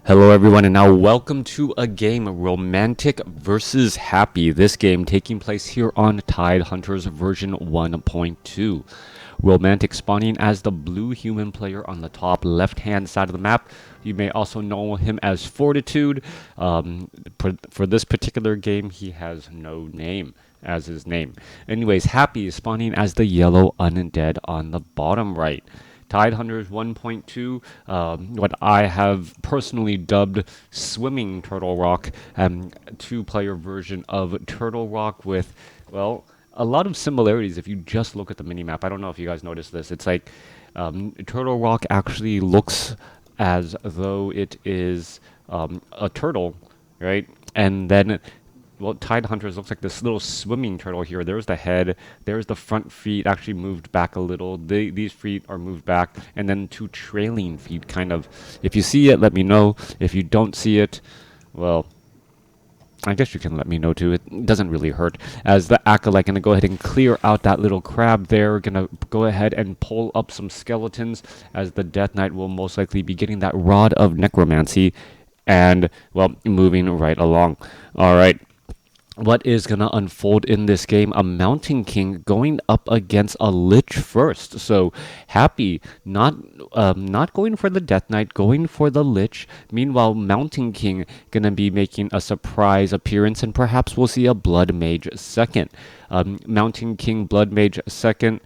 Hello everyone, and now welcome to a game, Romantic versus Happy. This game taking place here on Tidehunters version 1.2. Romantic spawning as the blue human player on the top left-hand side of the map. You may also know him as Fortitude. For this particular game, he has no name as his name. Anyways, Happy is spawning as the yellow undead on the bottom right. Tidehunters 1.2, what I have personally dubbed Swimming Turtle Rock, two-player version of Turtle Rock with, well, a lot of similarities if you just look at the minimap. I don't know if you guys noticed this. It's like Turtle Rock actually looks as though it is a turtle, right? And then well, Tidehunters looks like this little swimming turtle here. There's the head. There's the front feet actually moved back a little. These feet are moved back. And then two trailing feet kind of. If you see it, let me know. If you don't see it, well, I guess you can let me know too. It doesn't really hurt. As the Acolyte going to go ahead and clear out that little crab there. Going to go ahead and pull up some skeletons as the Death Knight will most likely be getting that Rod of Necromancy. And, well, moving right along. All right. What is going to unfold in this game? A Mountain King going up against a Lich first. So Happy not going for the Death Knight, going for the Lich. Meanwhile, Mountain King going to be making a surprise appearance, and perhaps we'll see a Blood Mage second. Mountain King Blood Mage second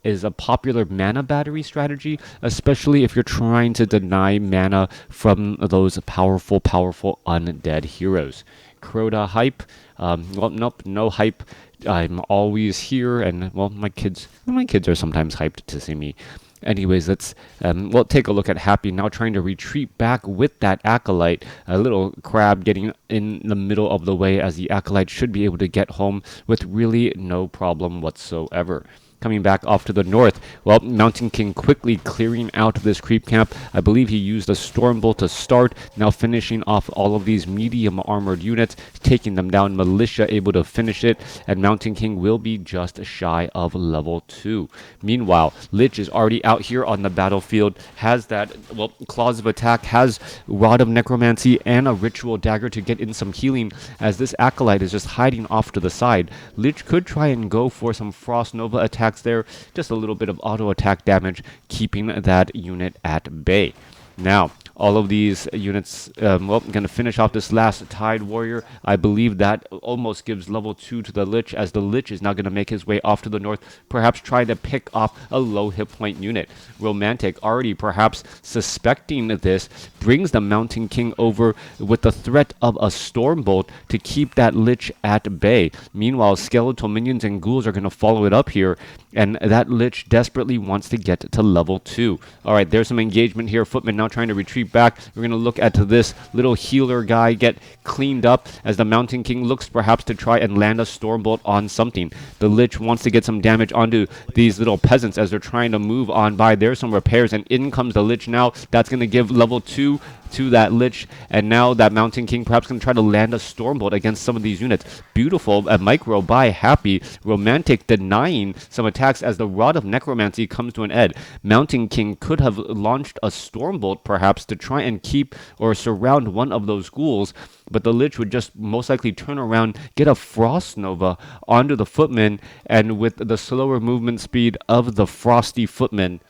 is a popular mana battery strategy, especially if you're trying to deny mana from those powerful undead heroes. Crota hype. Well, nope, no hype. I'm always here, and well, my kids are sometimes hyped to see me. Anyways, let's well take a look at Happy now trying to retreat back with that Acolyte. A little crab getting in the middle of the way as the Acolyte should be able to get home with really no problem whatsoever. Coming back off to the north, well, Mountain King quickly clearing out this creep camp. I believe he used a Stormbolt to start, now finishing off all of these medium armored units, taking them down. Militia able to finish it, and Mountain King will be just shy of level 2. Meanwhile, Lich is already out here on the battlefield, has that, well, Claws of Attack, has Rod of Necromancy, and a Ritual Dagger to get in some healing, as this Acolyte is just hiding off to the side. Lich could try and go for some Frost Nova attacks there, just a little bit of auto attack damage, keeping that unit at bay. Now, all of these units, well, I'm going to finish off this last Tide Warrior. I believe that almost gives level 2 to the Lich, as the Lich is now going to make his way off to the north, perhaps trying to pick off a low hit point unit. Romantic, already perhaps suspecting this, brings the Mountain King over with the threat of a Stormbolt to keep that Lich at bay. Meanwhile, skeletal minions and ghouls are going to follow it up here, and that Lich desperately wants to get to level 2. Alright, there's some engagement here. Footman now trying to retreat back. We're going to look at this little healer guy get cleaned up as the Mountain King looks perhaps to try and land a Stormbolt on something. The Lich wants to get some damage onto these little peasants as they're trying to move on by. There's some repairs, and in comes the Lich now. That's going to give level 2 to that Lich, and now that Mountain King perhaps going to try to land a Stormbolt against some of these units. Beautiful micro by Happy. Romantic denying some attacks as the Rod of Necromancy comes to an end. Mountain King could have launched a Stormbolt perhaps to try and keep or surround one of those ghouls, but the Lich would just most likely turn around, get a Frost Nova onto the Footman, and with the slower movement speed of the Frosty Footman,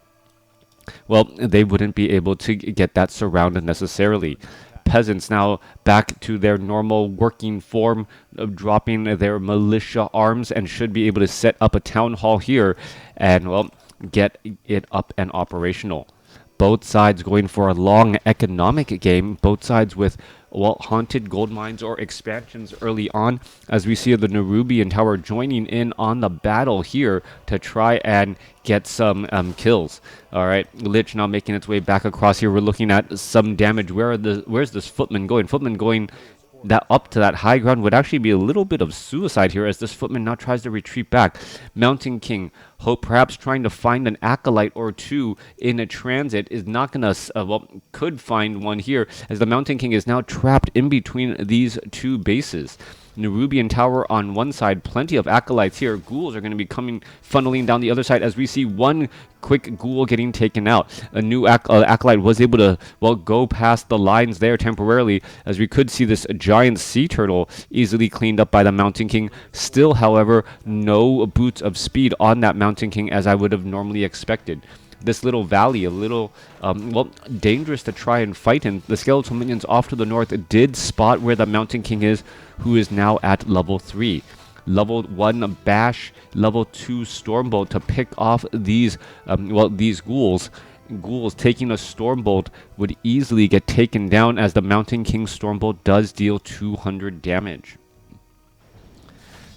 well, they wouldn't be able to get that surround necessarily. Peasants now back to their normal working form of dropping their militia arms and should be able to set up a town hall here and, well, get it up and operational. Both sides going for a long economic game, both sides with, well, haunted gold mines or expansions early on, as we see the Nerubian Tower joining in on the battle here to try and get some kills. All right, Lich now making its way back across here. We're looking at some damage. Where's this Footman going? Footman going that up to that high ground would actually be a little bit of suicide here as this Footman now tries to retreat back. Mountain King, hope perhaps trying to find an Acolyte or two in a transit, is not going to, well, could find one here as the Mountain King is now trapped in between these two bases. Nerubian Tower on one side, plenty of acolytes here. Ghouls are going to be funneling down the other side as we see one quick ghoul getting taken out. A new acolyte was able to, well, go past the lines there temporarily, as we could see this giant sea turtle easily cleaned up by the Mountain King. Still, however, no boots of speed on that Mountain King as I would have normally expected. This little valley, a little, well, dangerous to try and fight in. The skeletal minions off to the north did spot where the Mountain King is, who is now at level 3. Level 1 Bash, level 2 Stormbolt to pick off these, well, these ghouls. Ghouls taking a Stormbolt would easily get taken down, as the Mountain King Stormbolt does deal 200 damage.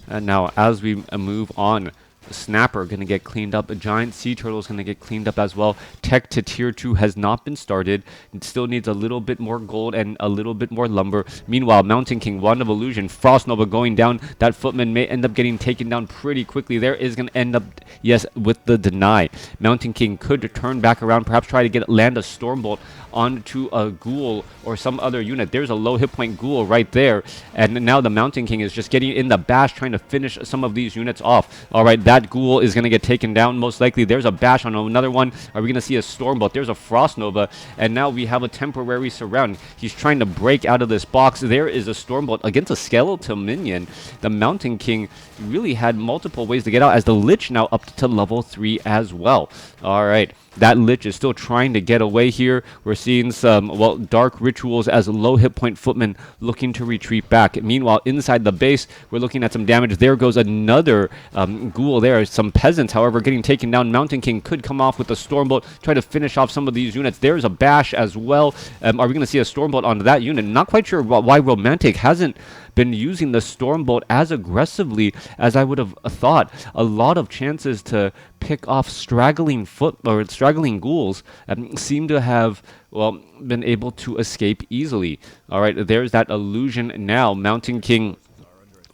And now, as we move on, Snapper going to get cleaned up. A giant sea turtle is going to get cleaned up as well. Tech to tier 2 has not been started. It still needs a little bit more gold and a little bit more lumber. Meanwhile, Mountain King, Wand of Illusion, Frost Nova going down. That footman may end up getting taken down pretty quickly. There is going to end up, yes, with the deny. Mountain King could turn back around, perhaps try to land a Stormbolt onto a ghoul or some other unit. There's a low hit point ghoul right there, and now the Mountain King is just getting in the bash, trying to finish some of these units off. All right, that ghoul is going to get taken down most likely. There's a bash on another one. Are we going to see a Stormbolt? There's a Frost Nova, and now we have a temporary surround. He's trying to break out of this box. There is a Stormbolt against a skeletal minion. The Mountain King really had multiple ways to get out, as the Lich now up to level 3 as well. All right. That Lich is still trying to get away here. We're seeing some, well, dark rituals as low hit point footmen looking to retreat back. Meanwhile, inside the base, we're looking at some damage. There goes another ghoul there. Some peasants, however, getting taken down. Mountain King could come off with a Stormbolt, try to finish off some of these units. There's a bash as well. Are we going to see a Stormbolt onto that unit? Not quite sure why Romantic hasn't been using the Stormbolt as aggressively as I would have thought. A lot of chances to pick off straggling ghouls seem to have, well, been able to escape easily. All right, there's that illusion now. Mountain King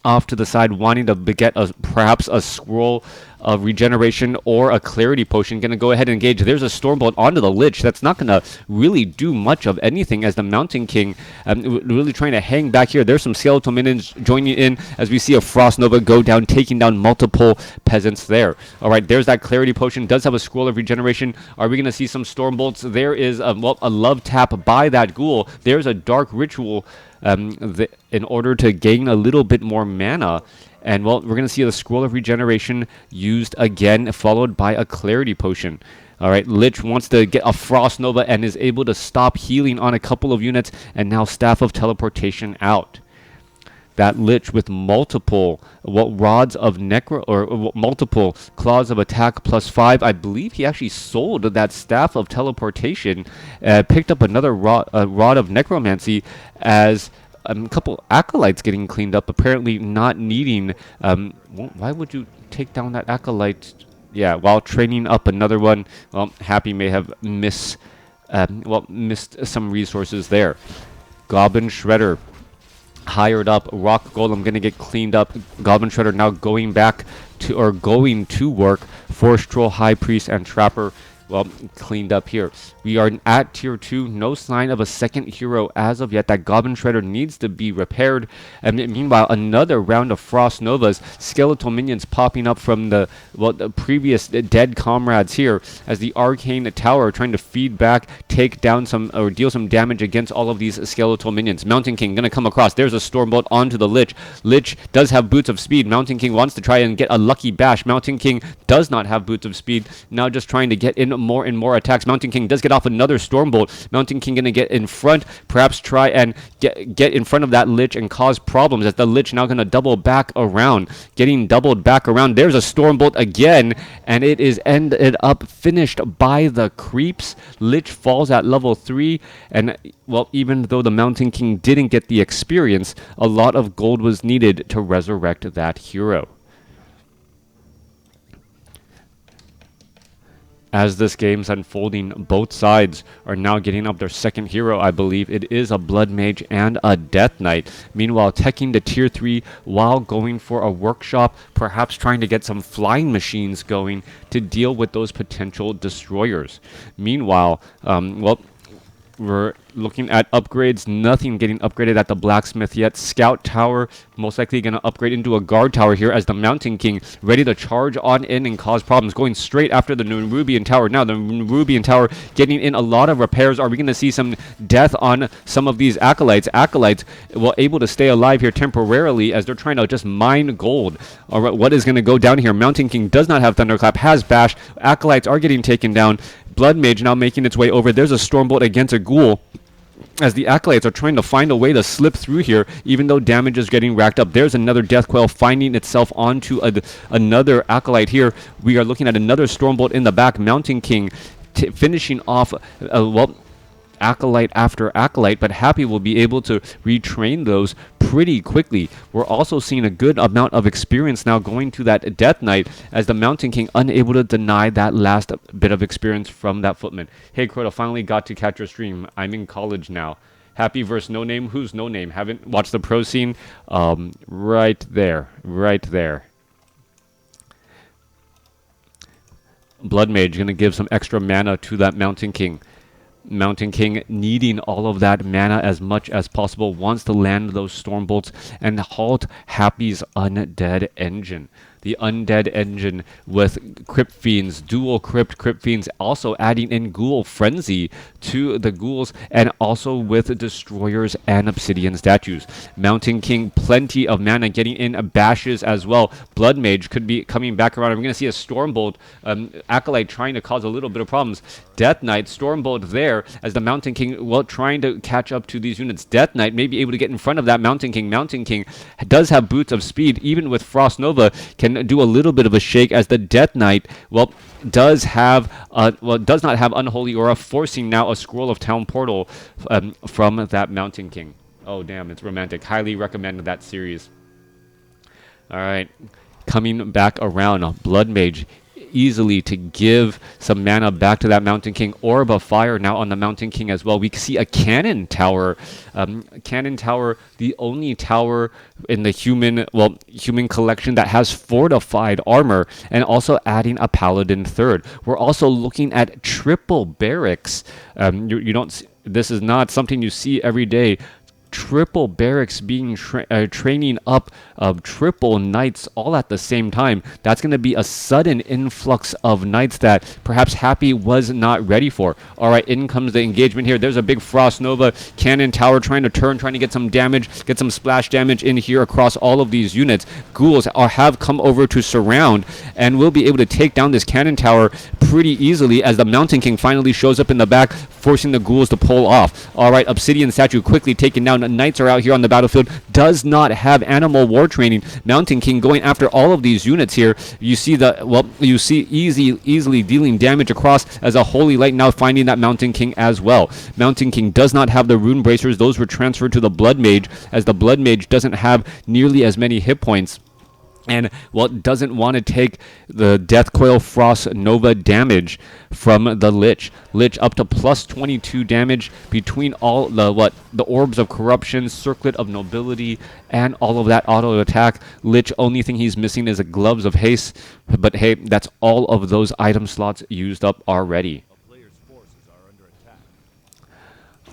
off to the side, wanting to get perhaps a scroll of regeneration or a clarity potion. Gonna go ahead and engage. There's a Stormbolt onto the Lich. That's not gonna really do much of anything, as the Mountain King really trying to hang back here. There's some skeletal minions joining in as we see a Frost Nova go down, taking down multiple peasants there. All right, there's that clarity potion. Does have a scroll of regeneration. Are we gonna see some Stormbolts? There is well, a love tap by that ghoul. There's a dark ritual in order to gain a little bit more mana. And, well, we're going to see the Scroll of Regeneration used again, followed by a Clarity Potion. All right, Lich wants to get a Frost Nova and is able to stop healing on a couple of units, and now Staff of Teleportation out. That Lich with multiple rods of multiple claws of attack +5. I believe he actually sold that Staff of Teleportation, picked up another rod of Necromancy, as a couple acolytes getting cleaned up, apparently not needing. Why would you take down that acolyte? Yeah, while training up another one. Well, Happy may have missed some resources there. Goblin Shredder hired up. Rock Golem going to get cleaned up. Goblin Shredder now going to work. Force Troll, High Priest, and Trapper, well, cleaned up here. We are at tier 2. No sign of a second hero as of yet. That Goblin Shredder needs to be repaired. And meanwhile, another round of Frost Novas. Skeletal minions popping up from the previous dead comrades here, as the Arcane Tower trying to feed back, take down some, or deal some damage against all of these skeletal minions. Mountain King going to come across. There's a Stormbolt onto the Lich. Lich does have Boots of Speed. Mountain King wants to try and get a lucky bash. Mountain King does not have Boots of Speed. Now just trying to get in more and more attacks. Mountain King does get off another Stormbolt. Mountain King going to get in front, perhaps try and get in front of that Lich and cause problems, as the Lich now going to double back around. Getting doubled back around. There's a Stormbolt again, and it is ended up finished by the creeps. Lich falls at level 3, and, well, even though the Mountain King didn't get the experience, a lot of gold was needed to resurrect that hero. As this game's unfolding, both sides are now getting up their second hero, I believe. It is a Blood Mage and a Death Knight. Meanwhile, teching to tier 3 while going for a workshop, perhaps trying to get some flying machines going to deal with those potential destroyers. Meanwhile, We're looking at upgrades. Nothing getting upgraded at the blacksmith yet. Scout tower most likely going to upgrade into a guard tower here as the Mountain King ready to charge on in and cause problems. Going straight after the Nerubian tower. Now the Nerubian tower getting in a lot of repairs. Are we going to see some death on some of these acolytes? Acolytes will able to stay alive here temporarily as they're trying to just mine gold. All right, what is going to go down here? Mountain King does not have Thunderclap, has Bash. Acolytes are getting taken down. Blood Mage now making its way over. There's a Stormbolt against a Ghoul as the Acolytes are trying to find a way to slip through here, even though damage is getting racked up. There's another Death Coil finding itself onto another Acolyte here. We are looking at another Stormbolt in the back. Mountain King finishing off, well, Acolyte after Acolyte, but Happy will be able to retrain those pretty quickly. We're also seeing a good amount of experience now going to that Death Knight as the Mountain King unable to deny that last bit of experience from that Footman. Hey Crota, finally got to catch your stream. I'm in college now. Happy versus No Name. Who's No Name? Haven't watched the pro scene? Right there. Right there. Blood Mage going to give some extra mana to that Mountain King. Mountain King needing all of that mana as much as possible, wants to land those Stormbolts and halt Happy's Undead Engine. The Undead Engine with Crypt Fiends, dual Crypt Fiends, also adding in Ghoul Frenzy to the Ghouls, and also with Destroyers and Obsidian Statues. Mountain King, plenty of mana, getting in bashes as well. Blood Mage could be coming back around. I'm going to see a Stormbolt, Acolyte trying to cause a little bit of problems. Death Knight, Stormbolt there, as the Mountain King, well, trying to catch up to these units. Death Knight may be able to get in front of that Mountain King. Mountain King does have Boots of Speed, even with Frost Nova, can do a little bit of a shake as the Death Knight, well, does not have Unholy Aura, forcing now a Scroll of Town Portal from that Mountain King. Oh, damn, it's romantic. Highly recommend that series. All right, coming back around, Blood Mage easily to give some mana back to that Mountain King. Orb of Fire now on the Mountain King as well. We see a Cannon Tower. Cannon Tower, the only tower in the human collection that has fortified armor, and also adding a Paladin third. We're also looking at triple barracks. You don't. This is not something you see every day. Triple barracks being training up triple knights all at the same time. That's going to be a sudden influx of knights that perhaps Happy was not ready for. All right, in comes the engagement here. There's a big Frost Nova Cannon Tower trying to turn, trying to get some damage, get some splash damage in here across all of these units. Ghouls have come over to surround and will be able to take down this Cannon Tower pretty easily as the Mountain King finally shows up in the back, forcing the Ghouls to pull off. All right, Obsidian Statue quickly taken down. Knights are out here on the battlefield. Does not have Animal War training. Mountain King going after all of these units here. You see easily dealing damage across as a Holy Light now finding that Mountain King as well. Mountain King does not have the Rune Bracers. Those were transferred to the Blood Mage as the Blood Mage doesn't have nearly as many hit points. And, well, doesn't want to take the Death Coil Frost Nova damage from the Lich. Lich up to plus 22 damage between all the Orbs of Corruption, Circlet of Nobility, and all of that auto attack. Lich, only thing he's missing is a Gloves of Haste. But hey, that's all of those item slots used up already.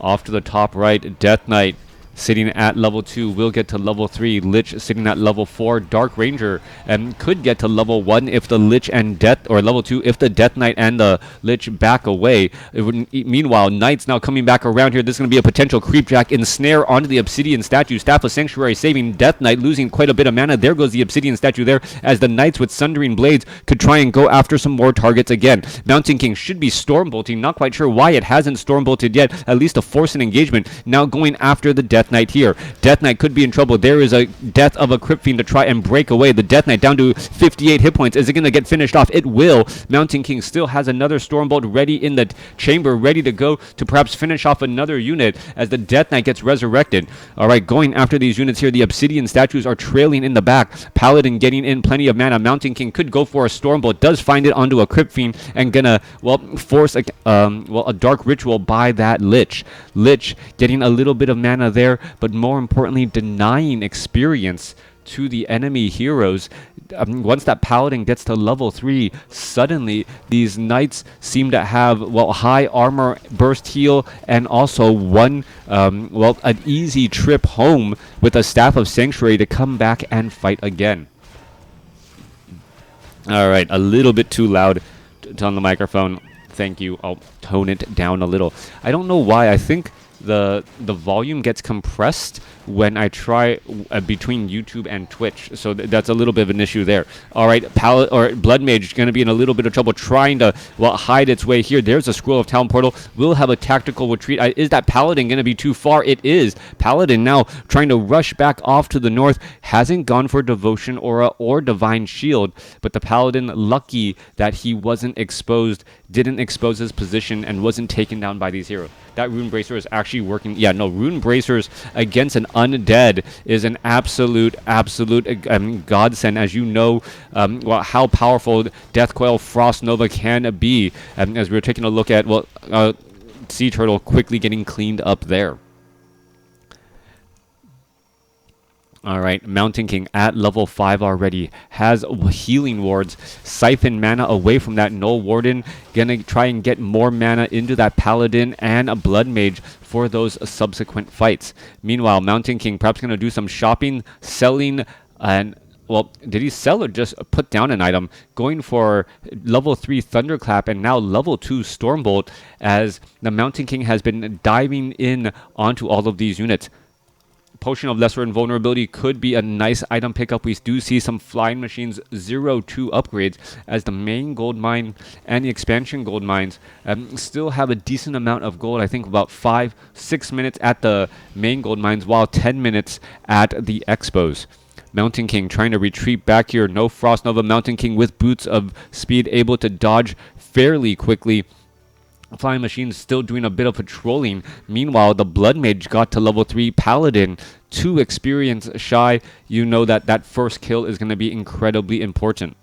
Off to the top right, Death Knight sitting at level 2, will get to level 3. Lich sitting at level 4. Dark Ranger could get to level 1 if the Lich and level 2 if the Death Knight and the Lich back away. Meanwhile, Knights now coming back around here. This is going to be a potential creepjack ensnare onto the Obsidian Statue. Staff of Sanctuary saving Death Knight, losing quite a bit of mana. There goes the Obsidian Statue there as the Knights with Sundering Blades could try and go after some more targets again. Mountain King should be Stormbolting. Not quite sure why it hasn't Stormbolted yet, at least to force an engagement. Now going after the Death Knight here. Death Knight could be in trouble. There is a death of a Crypt Fiend to try and break away. The Death Knight down to 58 hit points. Is it going to get finished off? It will. Mountain King still has another Stormbolt ready in the chamber, ready to go to perhaps finish off another unit as the Death Knight gets resurrected. All right, going after these units here. The Obsidian Statues are trailing in the back. Paladin getting in plenty of mana. Mountain King could go for a Stormbolt. Does find it onto a Crypt Fiend and gonna, force a Dark Ritual by that Lich. Lich getting a little bit of mana there, but more importantly, denying experience to the enemy heroes. Once that paladin gets to level 3, suddenly these knights seem to have, well, high armor, burst heal, and also one, well, an easy trip home with a Staff of Sanctuary to come back and fight again. All right, a little bit too loud on the microphone. Thank you. I'll tone it down a little. I don't know why. I think the volume gets compressed when I try between YouTube and Twitch, so that's a little bit of an issue there. All right, Blood Mage is going to be in a little bit of trouble trying to, well, hide its way here. There's a Scroll of Town Portal. Will have a tactical retreat. Is that Paladin going to be too far? It is. Paladin now trying to rush back off to the north. Hasn't gone for Devotion Aura or Divine Shield, but the Paladin, lucky that he wasn't exposed, didn't expose his position, and wasn't taken down by these heroes. That Rune Bracer is actually working. Yeah, no, Rune Bracers against an undead is an absolute godsend, as you know, well, how powerful Death Coil Frost Nova can be. As we're taking a look at, well, Sea Turtle quickly getting cleaned up there. All right, Mountain King at level 5 already, has healing wards, siphon mana away from that Null Warden, gonna try and get more mana into that Paladin and a Blood Mage for those subsequent fights. Meanwhile, Mountain King perhaps gonna do some shopping, selling, and, well, did he sell or just put down an item? Going for level 3 Thunderclap and now level 2 Stormbolt, as the Mountain King has been diving in onto all of these units. Potion of Lesser Invulnerability could be a nice item pickup. We do see some Flying Machines 0-2 upgrades, as the main gold mine and the expansion gold mines still have a decent amount of gold. I think about 5-6 minutes at the main gold mines, while 10 minutes at the expos. Mountain King trying to retreat back here. No Frost Nova. Mountain King with Boots of Speed, able to dodge fairly quickly. Flying Machines still doing a bit of patrolling. Meanwhile, the Blood Mage got to level 3 Paladin, 2 experience shy. You know that that first kill is going to be incredibly important.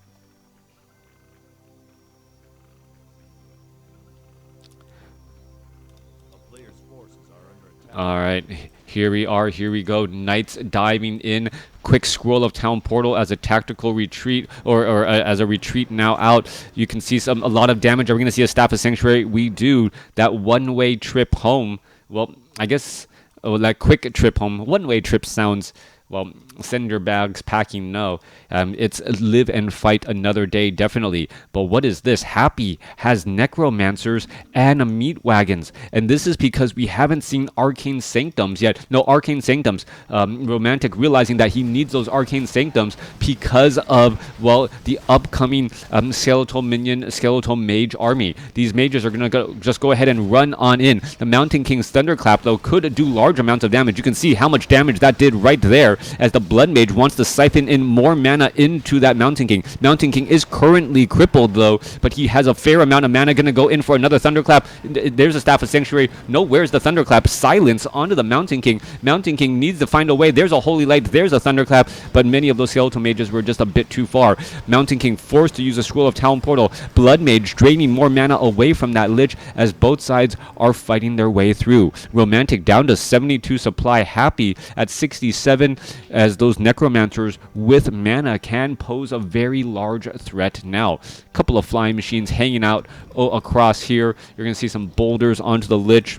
All right, here we are, here we go. Knights diving in. Quick Scroll of Town Portal as a tactical retreat, or as a retreat now out. You can see a lot of damage. Are we going to see a Staff of Sanctuary? We do. That one-way trip home. Well, I guess that quick trip home. One-way trip sounds, well, send your bags packing, no. It's live and fight another day, definitely. But what is this? Happy has Necromancers and meat wagons. And this is because we haven't seen Arcane Sanctums yet. No, Arcane Sanctums. Romantic realizing that he needs those Arcane Sanctums because of, well, the upcoming Skeletal Minion, Skeletal Mage army. These mages are going to just go ahead and run on in. The Mountain King's Thunderclap, though, could do large amounts of damage. You can see how much damage that did right there, as the Blood Mage wants to siphon in more mana into that Mountain King. Mountain King is currently crippled, though, but he has a fair amount of mana. Going to go in for another Thunderclap. There's a Staff of Sanctuary. No, where's the Thunderclap? Silence onto the Mountain King. Mountain King needs to find a way. There's a Holy Light. There's a Thunderclap, but many of those Skeletal Mages were just a bit too far. Mountain King forced to use a Scroll of Town Portal. Blood Mage draining more mana away from that Lich, as both sides are fighting their way through. Romantic down to 72 supply. Happy at 67, as those Necromancers with mana can pose a very large threat now. Couple of Flying Machines hanging out across here. You're going to see some boulders onto the Lich,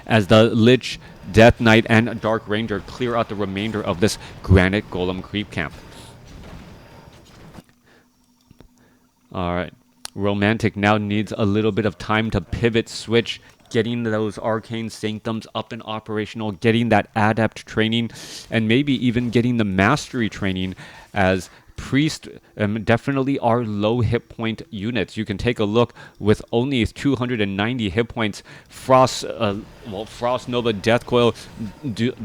as the Lich, Death Knight, and Dark Ranger clear out the remainder of this Granite Golem creep camp. Alright. Romantic now needs a little bit of time to pivot, switch, getting those Arcane Sanctums up and operational, getting that Adept training, and maybe even getting the Mastery training, as Priest definitely are low hit point units. You can take a look with only 290 hit points. Frost Nova Death Coil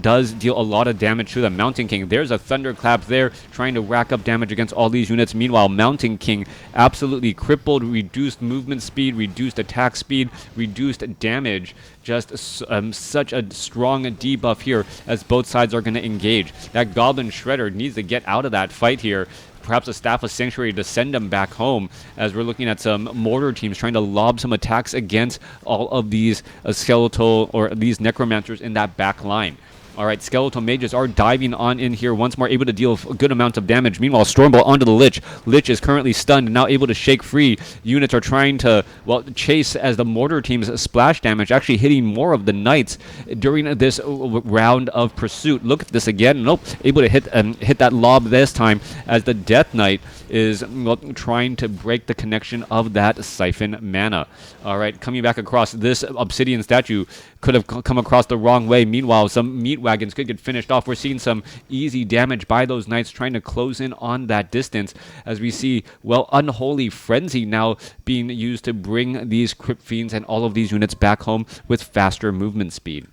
does deal a lot of damage to the Mountain King. There's a Thunderclap there trying to rack up damage against all these units. Meanwhile, Mountain King absolutely crippled, reduced movement speed, reduced attack speed, reduced damage. Just such a strong debuff here, as both sides are going to engage. That Goblin Shredder needs to get out of that fight here. Perhaps a Staff of Sanctuary to send them back home, as we're looking at some mortar teams trying to lob some attacks against all of these skeletal, or these Necromancers in that back line. All right, Skeletal Mages are diving on in here once more, able to deal a good amount of damage. Meanwhile, Stormbolt onto the Lich. Lich is currently stunned and now able to shake free. Units are trying to, well, chase as the Mortar team's splash damage, actually hitting more of the Knights during this round of pursuit. Look at this again. Nope, able to hit that lob this time as the Death Knight is, well, trying to break the connection of that Siphon mana. All right, coming back across, this Obsidian statue could have come across the wrong way. Meanwhile, some meat wagons could get finished off. We're seeing some easy damage by those Knights trying to close in on that distance as we see, well, Unholy Frenzy now being used to bring these Crypt Fiends and all of these units back home with faster movement speed.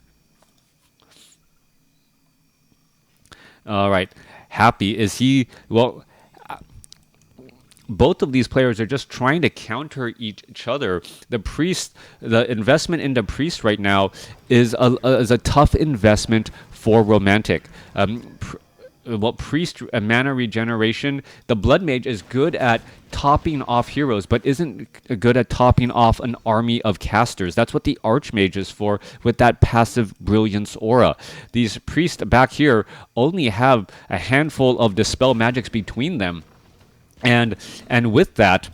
All right, Happy, is he, well, both of these players are just trying to counter each other. The Priest, the investment into Priest right now is a tough investment for Romantic. Well, Priest mana regeneration, the Blood Mage is good at topping off heroes, but isn't good at topping off an army of casters. That's what the Archmage is for, with that passive Brilliance aura. These Priests back here only have a handful of Dispel Magics between them. And with that,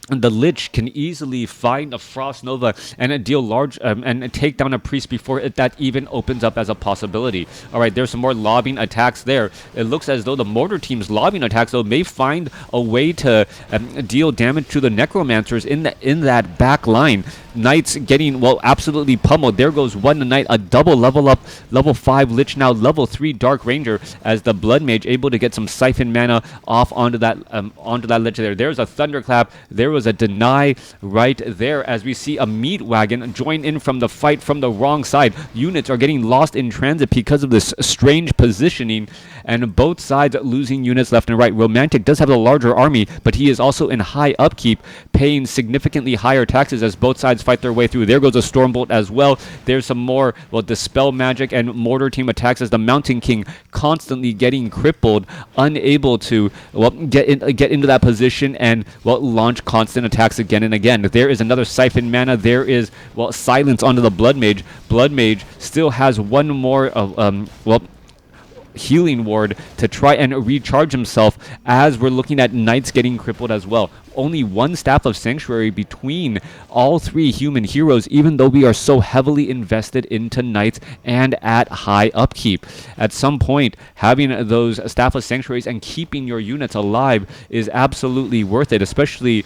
the Lich can easily find a Frost Nova and deal large and take down a Priest before that even opens up as a possibility. All right, there's some more lobbing attacks there. It looks as though the Mortar team's lobbing attacks, though, may find a way to deal damage to the Necromancers in that back line. Knights getting, well, absolutely pummeled. There goes one Knight, a double level up, level 5 Lich, now level 3 Dark Ranger, as the Blood Mage able to get some Siphon mana off onto that Lich there. There's a Thunderclap. There was a Deny right there as we see a Meat Wagon join in from the fight from the wrong side. Units are getting lost in transit because of this strange positioning, and both sides losing units left and right. Romantic does have a larger army, but he is also in high upkeep, paying significantly higher taxes as both sides fight their way through. There goes a Stormbolt as well. There's some more, well, Dispel Magic and Mortar team attacks as the Mountain King constantly getting crippled, unable to, well, get into that position and, well, launch constant attacks again and again. There is another Siphon mana. There is, well, silence onto the Blood Mage. Blood Mage still has one more well, healing ward to try and recharge himself as we're looking at Knights getting crippled as well. Only one Staff of Sanctuary between all three human heroes, even though we are so heavily invested into Knights and at high upkeep. At some point, having those Staff of Sanctuaries and keeping your units alive is absolutely worth it, especially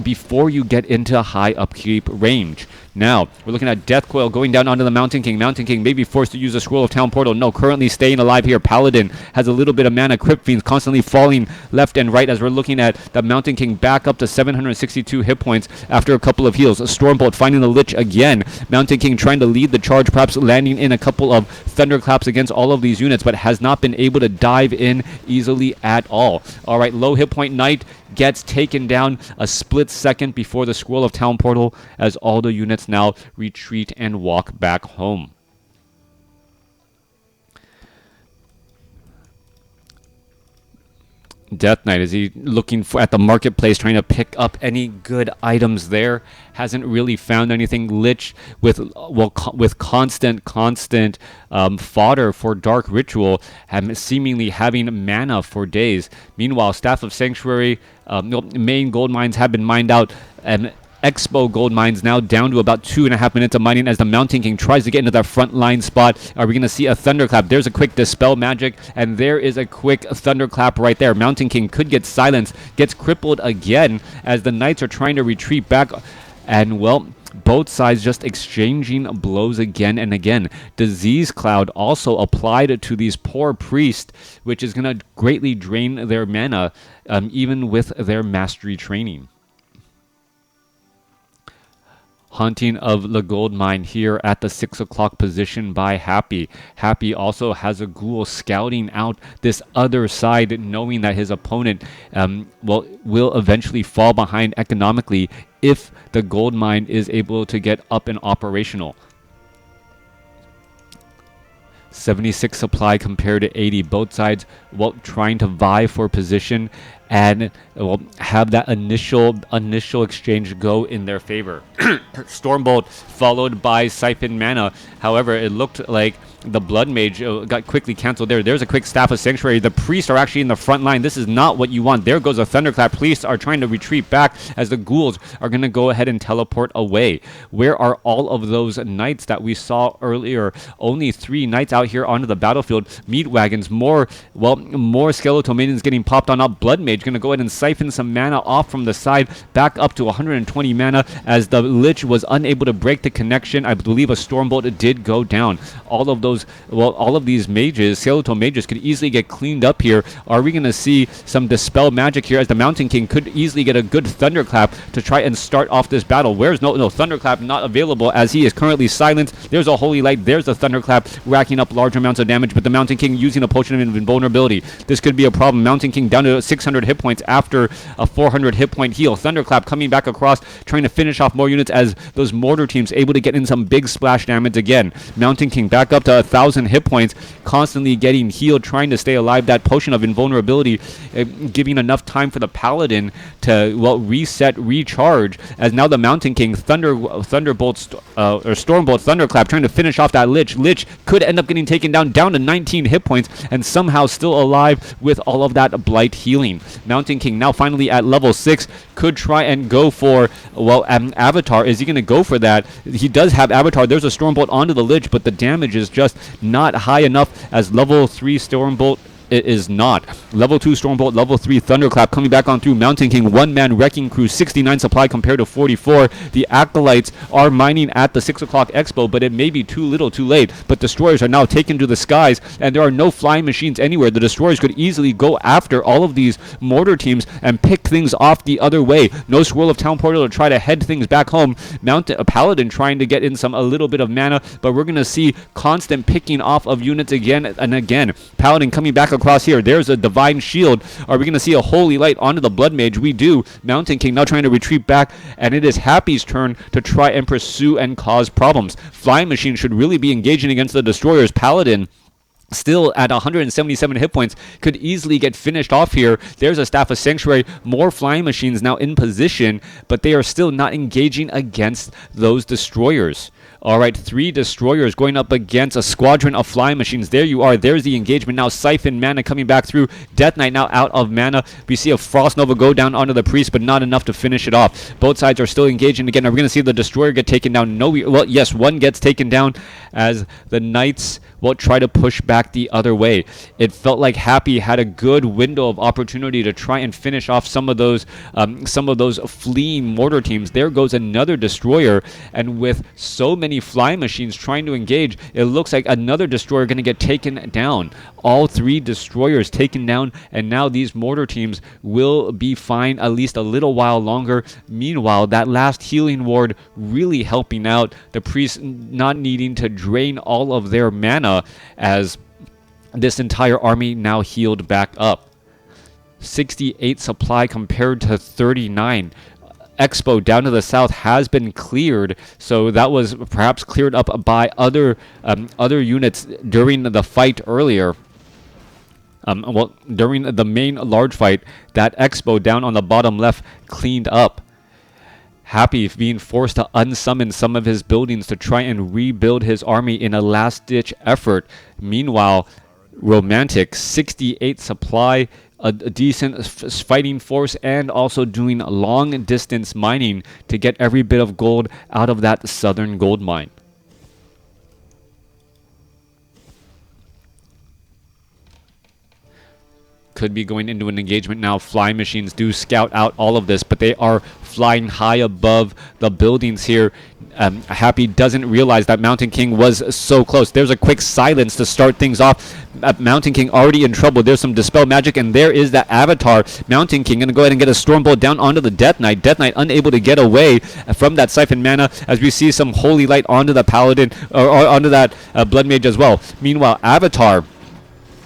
before you get into high upkeep range. Now, we're looking at Death Coil going down onto the Mountain King. Mountain King may be forced to use a Scroll of Town Portal. No, currently staying alive here. Paladin has a little bit of mana. Crypt Fiends constantly falling left and right as we're looking at the Mountain King back up to 762 hit points after a couple of heals. Stormbolt finding the Lich again. Mountain King trying to lead the charge, perhaps landing in a couple of Thunderclaps against all of these units, but has not been able to dive in easily at all. All right, low hit point Knight gets taken down a split second before the Scroll of Town Portal as all the units now retreat and walk back home. Death Knight, is he looking at the marketplace trying to pick up any good items there? Hasn't really found anything. Lich with constant fodder for Dark Ritual, seemingly having mana for days. Meanwhile, Staff of Sanctuary, main gold mines have been mined out, and Expo gold mines now down to about 2.5 minutes of mining as the Mountain King tries to get into that front line spot. Are we going to see a Thunderclap? There's a quick Dispel Magic, and there is a quick Thunderclap right there. Mountain King could get silenced, gets crippled again as the Knights are trying to retreat back, and, well, both sides just exchanging blows again and again. Disease Cloud also applied to these poor priests, which is going to greatly drain their mana, even with their mastery training. Hunting of the gold mine here at the 6 o'clock position by Happy. Happy also has a ghoul scouting out this other side, knowing that his opponent will eventually fall behind economically if the gold mine is able to get up and operational. 76 supply compared to 80. Both sides trying to vie for position and well, have that initial exchange go in their favor. Stormbolt followed by Siphon Mana. However, it looked like the Blood Mage got quickly canceled there. There's a quick Staff of Sanctuary. The Priests are actually in the front line. This is not what you want. There goes a Thunderclap. Priests are trying to retreat back as the Ghouls are going to go ahead and teleport away. Where are all of those Knights that we saw earlier? Only 3 Knights out here onto the battlefield. Meat Wagons, more Skeletal Minions getting popped on up. Blood Mage going to go ahead and siphon some mana off from the side, back up to 120 mana as the Lich was unable to break the connection. I believe a Stormbolt did go down. All of these mages, Skeletal Mages, could easily get cleaned up here. Are we going to see some Dispel Magic here as the Mountain King could easily get a good Thunderclap to try and start off this battle? Where's no Thunderclap not available as he is currently silenced. There's a Holy Light. There's a Thunderclap racking up large amounts of damage, but the Mountain King using a Potion of Invulnerability. This could be a problem. Mountain King down to 600 hit points after a 400 hit point heal. Thunderclap coming back across, trying to finish off more units as those mortar teams able to get in some big splash damage again. Mountain King back up to 1,000 hit points, constantly getting healed, trying to stay alive. That Potion of Invulnerability giving enough time for the Paladin to reset, recharge, as now the Mountain King Thunderbolt or Stormbolt Thunderclap trying to finish off that Lich. Lich could end up getting taken down to 19 hit points and somehow still alive with all of that Blight healing. Mountain King now finally at level 6 could try and go for Avatar. Is he going to go for that? He does have Avatar. There's a Stormbolt onto the Lich, but the damage is just not high enough as level 3 Stormbolt it is not. Level 2 Stormbolt, level 3 Thunderclap coming back on through. Mountain King, one-man Wrecking Crew, 69 supply compared to 44. The Acolytes are mining at the 6 o'clock expo, but it may be too little too late. But Destroyers are now taken to the skies, and there are no flying machines anywhere. The Destroyers could easily go after all of these mortar teams and pick things off the other way. No Swirl of Town Portal to try to head things back home. A Paladin trying to get in a little bit of mana, but we're going to see constant picking off of units again and again. Paladin coming back across here. There's a Divine Shield. Are we going to see a Holy Light onto the Blood Mage? We do. Mountain King now trying to retreat back, and it is Happy's turn to try and pursue and cause problems. Flying Machine should really be engaging against the Destroyers. Paladin still at 177 hit points, could easily get finished off here. There's a Staff of Sanctuary. More Flying Machines now in position, but they are still not engaging against those Destroyers. All right, 3 Destroyers going up against a squadron of Flying Machines. There you are. There's the engagement now. Siphon Mana coming back through. Death Knight now out of mana. We see a Frost Nova go down onto the Priest, but not enough to finish it off. Both sides are still engaging again. Are we going to see the Destroyer get taken down? No. Well, yes, one gets taken down as the Knights will try to push back the other way. It felt like Happy had a good window of opportunity to try and finish off some of those fleeing mortar teams. There goes another Destroyer, and with so many Flying Machines trying to engage, it looks like another Destroyer going to get taken down. All 3 Destroyers taken down, and now these mortar teams will be fine at least a little while longer. Meanwhile, that last healing ward really helping out. The Priests not needing to drain all of their mana as this entire army now healed back up. 68 supply compared to 39. Expo down to the south has been cleared, so that was perhaps cleared up by other units during the fight earlier. During the main large fight, that Expo down on the bottom left cleaned up. Happy being forced to unsummon some of his buildings to try and rebuild his army in a last-ditch effort. Meanwhile, Romantic, 68 supply, a decent fighting force, and also doing long-distance mining to get every bit of gold out of that southern gold mine. Could be going into an engagement now. Flying Machines do scout out all of this, but they are flying high above the buildings here. Happy doesn't realize that Mountain King was so close. There's a quick silence to start things off. Mountain King already in trouble. There's some Dispel Magic, and there is that Avatar. Mountain King going to go ahead and get a Stormbolt down onto the Death Knight. Death Knight unable to get away from that Siphon Mana as we see some Holy Light onto the Paladin, or onto that Blood Mage as well. Meanwhile, Avatar...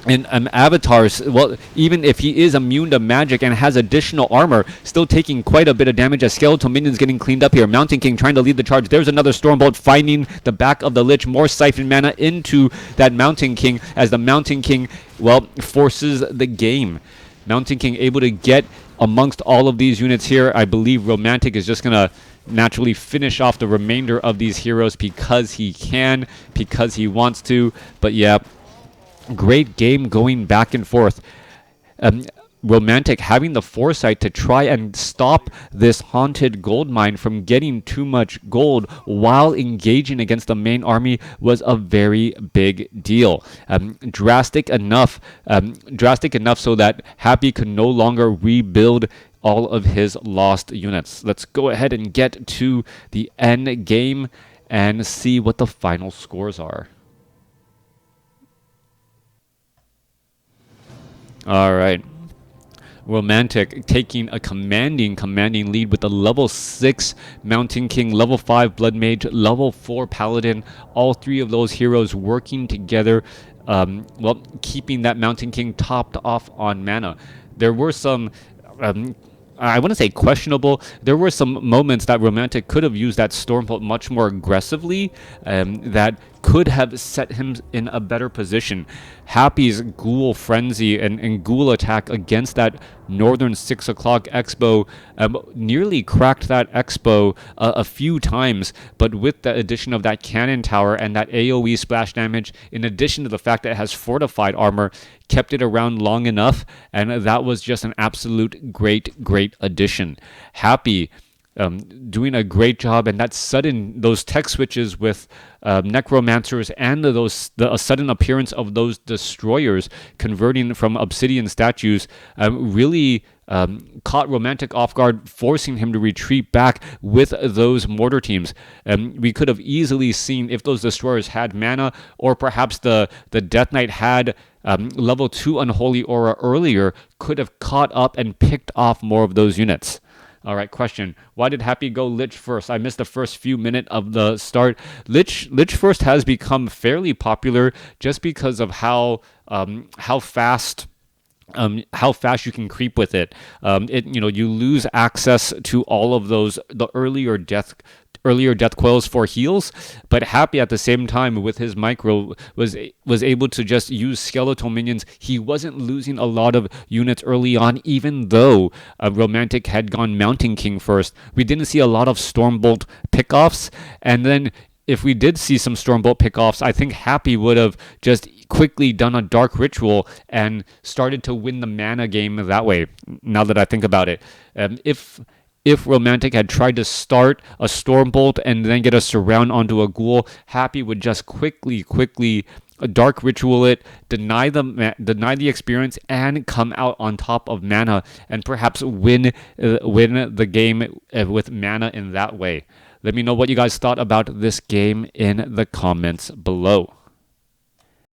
And Avatar's, well, even if he is immune to magic and has additional armor, still taking quite a bit of damage as Skeletal Minions getting cleaned up here. Mountain King trying to lead the charge. There's another Stormbolt finding the back of the Lich. More Siphon Mana into that Mountain King as the Mountain King, well, forces the game. Mountain King able to get amongst all of these units here. I believe Romantic is just going to naturally finish off the remainder of these heroes because he can, because he wants to. But yeah, great game going back and forth. Romantic having the foresight to try and stop this haunted gold mine from getting too much gold while engaging against the main army was a very big deal. Drastic enough so that Happy could no longer rebuild all of his lost units. Let's go ahead and get to the end game and see what the final scores are. All right. Romantic taking a commanding lead with the level 6 Mountain King, level 5 Blood Mage, level 4 Paladin, all three of those heroes working together, well, keeping that Mountain King topped off on mana. There were some I wouldn't say questionable. There were some moments that Romantic could have used that Stormbolt much more aggressively, that could have set him in a better position. Happy's Ghoul Frenzy and Ghoul attack against that Northern 6 o'clock Expo nearly cracked that Expo a few times, but with the addition of that Cannon Tower and that AoE splash damage, in addition to the fact that it has fortified armor, kept it around long enough, and that was just an absolute great addition. Happy doing a great job, and that those tech switches with Necromancers and the sudden appearance of those destroyers converting from obsidian statues really caught Romantic off guard, forcing him to retreat back with those mortar teams. We could have easily seen if those destroyers had mana, or perhaps the Death Knight had level 2 Unholy Aura earlier, could have caught up and picked off more of those units. All right, question. Why did Happy go Lich first? I missed the first few minutes of the start. Lich first has become fairly popular just because of how fast you can creep with it. You lose access to all of the earlier death coils for heals, but Happy at the same time with his micro was able to just use skeletal minions. He wasn't losing a lot of units early on, even though Romantic had gone Mountain King first. We didn't see a lot of Stormbolt pickoffs, and then if we did see some Stormbolt pickoffs, I think Happy would have just quickly done a Dark Ritual and started to win the mana game that way, now that I think about it. If Romantic had tried to start a Stormbolt and then get a surround onto a Ghoul, Happy would just quickly Dark Ritual it, deny the experience, and come out on top of mana, and perhaps win the game with mana in that way. Let me know what you guys thought about this game in the comments below.